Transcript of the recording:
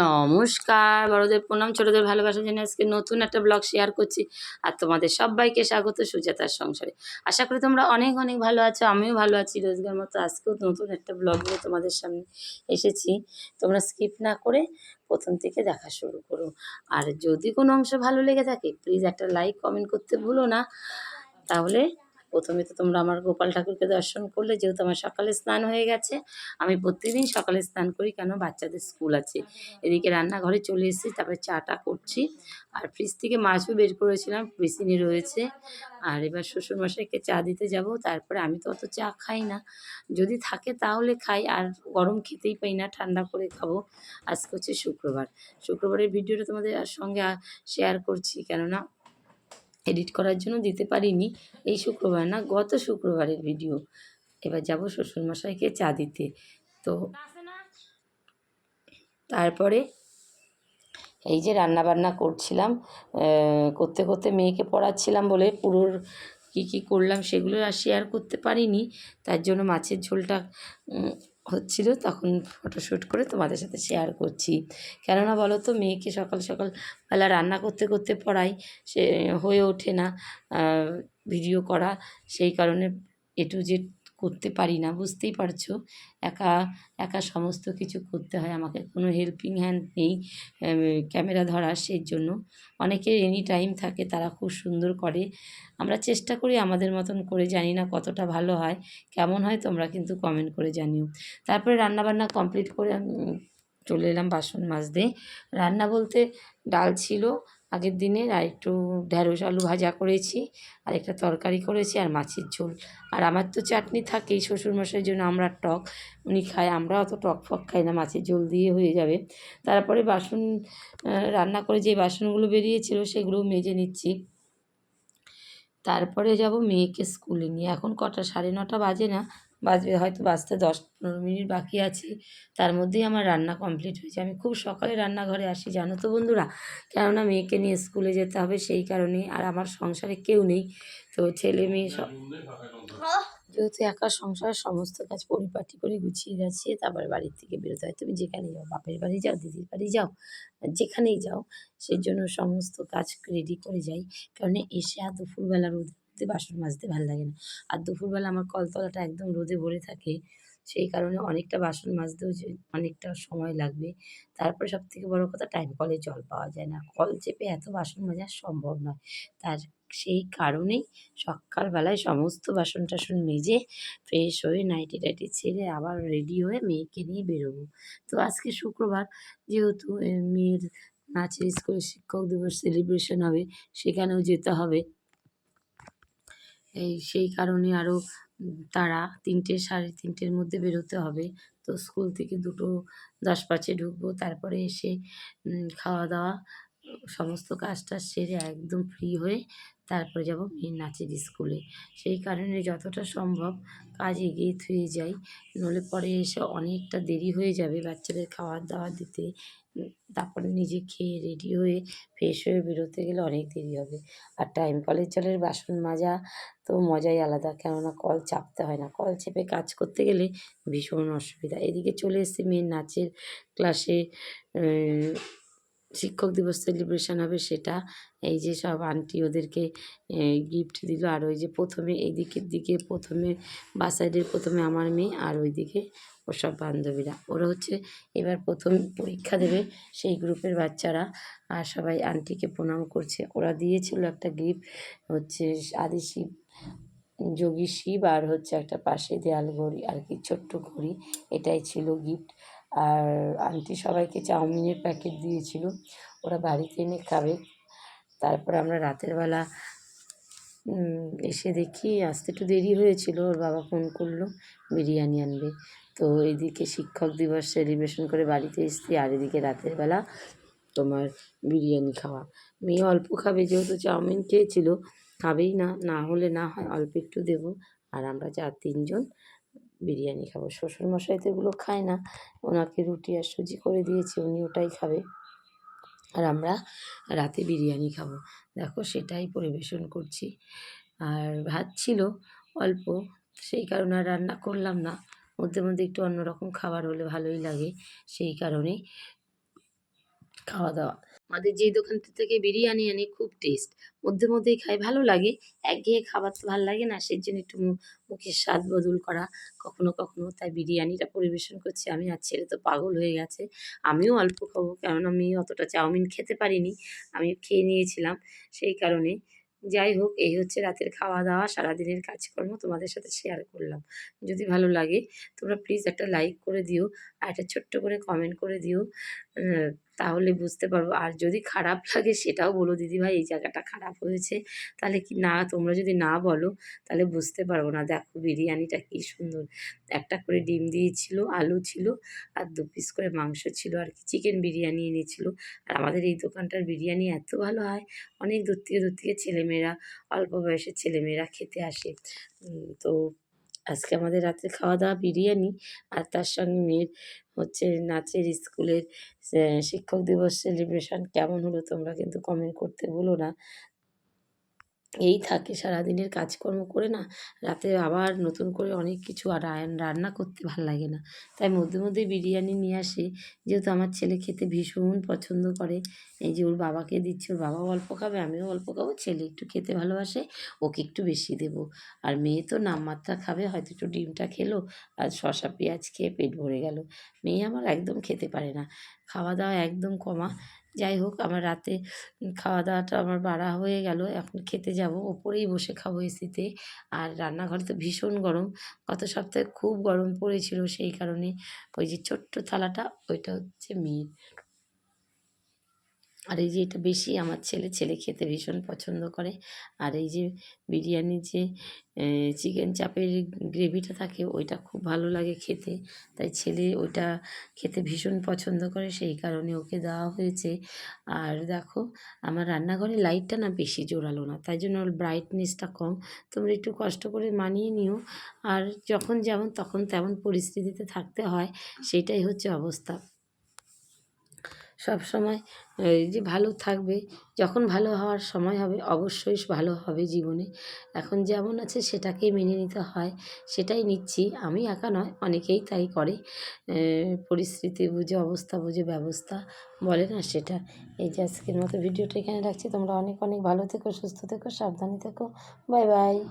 নমস্কার, বড়দের প্রণাম, ছোটদের ভালোবাসা জানিয়ে আজকে নতুন একটা ব্লগ শেয়ার করছি। আর তোমাদের সবাইকে স্বাগত সুজাতার সংসারে। আশা করি তোমরা অনেক অনেক ভালো আছো, আমিও ভালো আছি রোজগার মতো। আজকেও নতুন একটা ব্লগ নিয়ে তোমাদের সামনে এসেছি। তোমরা স্কিপ না করে প্রথম থেকে দেখা শুরু করো। আর যদি কোনো অংশ ভালো লেগে থাকে প্লিজ একটা লাইক কমেন্ট করতে ভুলো না। তাহলে প্রথমে তো তোমরা আমার গোপাল ঠাকুরকে দর্শন করলে, যেহেতু আমার সকালে স্নান হয়ে গেছে। আমি প্রত্যেকদিন সকালে স্নান করি, কেন বাচ্চাদের স্কুল আছে। এদিকে রান্নাঘরে চলে এসেছি, তারপরে চাটা করছি। আর ফ্রিজ থেকে মাছও বের করেছিলাম, বেসিনে রয়েছে। আর এবার শ্বশুরমশাইকে চা দিতে যাব। তারপরে আমি তো অত চা খাই না, যদি থাকে তাহলে খাই, আর গরম খেতেই পাই না, ঠান্ডা করে খাবো। আজকে হচ্ছে শুক্রবার। শুক্রবারের ভিডিওটা তোমাদের সঙ্গে শেয়ার করছি, কেননা এডিট করার জন্য দিতে পারিনি। এই শুক্রবার না, গত শুক্রবারের ভিডিও। এবার যাব শ্বশুরমশাইকে চা দিতে। তো তারপরে এই যে রান্নাবান্না করছিলাম, করতে করতে মেয়েকে পড়াচ্ছিলাম বলে পুরোর কী করলাম সেগুলো আর শেয়ার করতে পারিনি। তার জন্য মাছের ঝোলটা হচ্ছিল, তখন ফটোশ্যুট করে তোমাদের সাথে শেয়ার করছি। কেননা বলো তো, মেয়েকে সকাল সকাল বেলা রান্না করতে করতে পড়াই, সে হয়ে ওঠে না ভিডিও করা। সেই কারণে এ টু জেড করতে পারি না, বুঝতেই পারছো। একা একা সমস্ত কিছু করতে হয় আমাকে, কোনো হেল্পিং হ্যান্ড নেই ক্যামেরা ধরার। সেই জন্য অনেকের এনি টাইম থাকে, তারা খুব সুন্দর করে। আমরা চেষ্টা করি আমাদের মতন করে, জানি না কতটা ভালো হয়, কেমন হয় তোমরা কিন্তু কমেন্ট করে জানিও। তারপরে রান্নাবান্না কমপ্লিট করে আমি চলে এলাম বাসন মাজতে। রান্না বলতে ডাল ছিল আগের দিনের, আর একটু ঢ্যাঁড়স আলু ভাজা করেছি, আর একটা তরকারি করেছি, আর মাছের ঝোল। আর আমার তো চাটনি থাকেই, শ্বশুরমশাইয়ের জন্য আমরা টক, উনি খায়, আমরা অত টক ফক খাই না, মাছের ঝোল দিয়ে হয়ে যাবে। তারপরে বাসন রান্না করে যে বাসনগুলো বেরিয়েছিল সেগুলো মেজে নিচ্ছি। তারপরে যাব মেয়েকে স্কুলে নিয়ে। এখন কটা, 9:30 বাজে না, বাজবে হয়তো, বাজতে 10-15 মিনিট বাকি আছে। তার মধ্যেই আমার রান্না কমপ্লিট হয়েছে। আমি খুব সকালে রান্নাঘরে আসি, জানো তো বন্ধুরা, কেননা মেয়েকে নিয়ে স্কুলে যেতে হবে, সেই কারণেই। আর আমার সংসারে কেউ নেই, তো ছেলে মেয়ে সব, যেহেতু একা সংসার, সমস্ত কাজ পরিপাটি করে গুছিয়ে গাছিয়ে তারপরে বাড়ির থেকে বেরোতে হয়। তুমি যেখানে যাও, বাপের বাড়ি যাও, দিদির বাড়ি যাও, যেখানেই যাও, সেই জন্য সমস্ত কাজ রেডি করে যাই। কারণ এসে আর দুপুরবেলা রোদে বাসন মাজতে ভালো লাগে না। আর দুপুরবেলা আমার কলতলাটা একদম রোদে ভরে থাকে, সেই কারণে অনেকটা বাসন মাজতেও যে অনেকটা সময় লাগবে। তারপরে সবথেকে বড় কথা, টাইম কলে জল পাওয়া যায় না, কল চেপে এত বাসন মাজা সম্ভব নয়। তার সেই কারণেই সকালবেলায় সমস্ত বাসন টাসন মেজে ফ্রেশ হয়ে নাইটি টাইটি ছেড়ে আবার রেডি হয়ে মেয়েকে নিয়ে বেরোবো। তো আজকে শুক্রবার, যেহেতু মেয়ের নাচের স্কুলে শিক্ষক দিবস সেলিব্রেশন হবে, সেখানেও যেতে হবে। সেই কারণে আরও তারা 3টে 3:30-র মধ্যে বেরোতে হবে। তো স্কুল থেকে 2:10-5-এ ঢুকবো। তারপরে এসে খাওয়া দাওয়া সমস্ত কাজ টাজ সেরে একদম ফ্রি হয়ে তারপরে যাব মেয়ের নাচের স্কুলে। সেই কারণে যতটা সম্ভব কাজ এগিয়ে থুয়ে যাই, নইলে পরে এসে অনেকটা দেরি হয়ে যাবে বাচ্চাদের খাবার দাবার দিতে। তারপরে নিজে খেয়ে রেডি হয়ে ফ্রেশ হয়ে বেরোতে গেলে অনেক দেরি হবে। আর টাইম কলের জলের বাসন মাজা তো মজাই আলাদা, কেননা কল চাপতে হয় না, কল চেপে কাজ করতে গেলে ভীষণ অসুবিধা। এদিকে চলে এসেছি মেয়ের নাচের ক্লাসে, শিক্ষক দিবস সেলিব্রেশন হবে সেটা। এই যে সব আন্টি ওদেরকে গিফট দিল। আর ওই যে প্রথমে এই দিকের দিকে প্রথমে বাঁ সাইডের প্রথমে আমার মেয়ে, আর ওই দিকে ওর সব বান্ধবীরা, ওরা হচ্ছে এবার প্রথম পরীক্ষা দেবে, সেই গ্রুপের বাচ্চারা। আর সবাই আন্টিকে প্রণাম করছে। ওরা দিয়েছিল একটা গিফট, হচ্ছে আদি শিব, যোগী শিব, আর হচ্ছে একটা পাশে দেয়াল ঘড়ি আর কি, ছোট্ট ঘড়ি, এটাই ছিল গিফট। আর আন্টি সবাইকে চাউমিনের প্যাকেট দিয়েছিল, ওরা বাড়িতে এনে খাবে। তারপর আমরা রাতের বেলা এসে দেখি, আসতে একটু দেরি হয়েছিল, ওর বাবা ফোন করলো বিরিয়ানি আনবে। তো এদিকে শিক্ষক দিবস সেলিব্রেশন করে বাড়িতে এসেছি, আর এদিকে রাতের বেলা তোমার বিরিয়ানি খাওয়া। মেয়ে অল্প খাবে, যেহেতু চাউমিন খেয়েছিল, খাবেই না, না হলে না হয় অল্প একটু দেবো। আর আমরা 4-3 জন বিরিয়ানি খাবো। শ্বশুরমশাই তো এগুলো খায় না, ওনাকে রুটি আর সুজি করে দিয়েছি, উনি ওটাই খাবে। আর আমরা রাতে বিরিয়ানি খাবো। দেখো সেটাই পরিবেশন করছি। আর ভাত ছিল অল্প, সেই কারণে আর রান্না করলাম না। মধ্যে মধ্যে একটু অন্যরকম খাবার হলে ভালোই লাগে, সেই কারণেই। খাওয়া দাওয়া। আমাদের যেই দোকানটা থেকে বিরিয়ানি আনি খুব টেস্ট। মধ্যে, মধ্যেই খাই ভালো লাগে। একঘেয়ে খাবার তো ভাল লাগে না। সেজন্য একটু মুখের স্বাদ বদল করা কখনো, কখনো তাই বিরিয়ানিটা পরিবেশন করছি আমি। আর ছেলে তো পাগল হয়ে গেছে। আমিও অল্প খাবো কারণ আমি অতটা চাউমিন খেতে পারিনি। আমি খেয়ে নিয়েছিলাম সেই কারণে। যাই হোক এই হচ্ছে রাতের খাওয়া-দাওয়া, সারাদিনের কাজকর্ম তোমাদের সাথে শেয়ার করলাম। যদি ভালো লাগে তোমরা প্লিজ একটা লাইক করে দিও আর একটা ছোট্ট করে কমেন্ট করে দিও। অ্যা তাহলে বুঝতে পারবো। আর যদি খারাপ লাগে সেটাও বলো, "দিদিভাই এই জায়গাটা খারাপ হয়েছে।" তাহলে কি না তোমরা যদি না বলো তাহলে বুঝতে পারবো না। দেখো বিরিয়ানিটা কি সুন্দর। একটা করে ডিম দিয়েছিল, আলু ছিল আর ২ পিস করে মাংস ছিল আর কি। চিকেন বিরিয়ানি এনেছিল। আর আমাদের এই দোকানটার বিরিয়ানি এত ভালো হয়, অনেক দূর থেকে ছেলেমেয়েরা, অল্প বয়সের ছেলেমেয়েরা খেতে আসে। তো আজকে আমাদের রাতের খাওয়া-দাওয়া বিরিয়ানি আর তার সঙ্গে মেয়ের হচ্ছে নাচের স্কুলের শিক্ষক দিবস সেলিব্রেশন কেমন হলো তোমরা কিন্তু কমেন্ট করতে ভুলো না। এই থাকে সারাদিনের কাজকর্ম করে না রাতে আবার নতুন করে অনেক কিছু আর রান্না করতে ভাল লাগে না। তাই মধ্যে, মধ্যেই বিরিয়ানি নিয়ে আসি। যেহেতু আমার ছেলে খেতে ভীষণ পছন্দ করে। এই যে ওর বাবাকে দিচ্ছি, ওর বাবাও অল্প খাবে, আমিও অল্প খাবো। ছেলে একটু খেতে ভালোবাসে, ওকে একটু বেশি দেবো। আর মেয়ে তো নামমাত্রা খাবে, হয়তো একটু ডিমটা খেলো আর শসা পেঁয়াজ খেয়ে পেট ভরে গেল। মেয়ে আমার একদম খেতে পারে না। খাওয়া-দাওয়া একদম কমা। যাই হোক আমার রাতে খাওয়া-দাওয়াটা আমার বাড়া হয়ে গেল। এখন খেতে যাবো। ওপরেই বসে খাবো এসিতে। আর রান্নাঘরে তো ভীষণ গরম। গত সপ্তাহে খুব গরম পড়েছিল সেই কারণে ওই যে ছোট্ট থালাটা ওইটা হচ্ছে মেয়ের। আর এই যে এটা বেশি আমার ছেলে খেতে ভীষণ পছন্দ করে। আর এই যে বিরিয়ানির যে চিকেন চাপের গ্রেভিটা থাকে ওইটা খুব ভালো লাগে খেতে। তাই ছেলে ওইটা খেতে ভীষণ পছন্দ করে সেই কারণে ওকে দেওয়া হয়েছে। আর দেখো আমার রান্নাঘরে লাইটটা না বেশি জোরালো না। তাই জন্য ওর ব্রাইটনেসটা কম। তোমরা একটু কষ্ট করে মানিয়ে নিও। আর যখন যেমন তখন তেমন পরিস্থিতিতে থাকতে হয় সেইটাই হচ্ছে অবস্থা। সবসময় এই যে ভালো থাকবে, যখন ভালো হওয়ার সময় হবে অবশ্যই ভালো হবে জীবনে। এখন যেমন আছে সেটাকেই মেনে নিতে হয়, সেটাই নিচ্ছি। আমি একা নয়, অনেকেই তাই করে। পরিস্থিতি বুঝে, অবস্থা বুঝে ব্যবস্থা বলে না সেটা। এই যে আজকের মতো ভিডিওটা এখানে রাখছি। তোমরা অনেক, অনেক ভালো থেকো, সুস্থ থেকো, সাবধানে থেকো। Bye, by.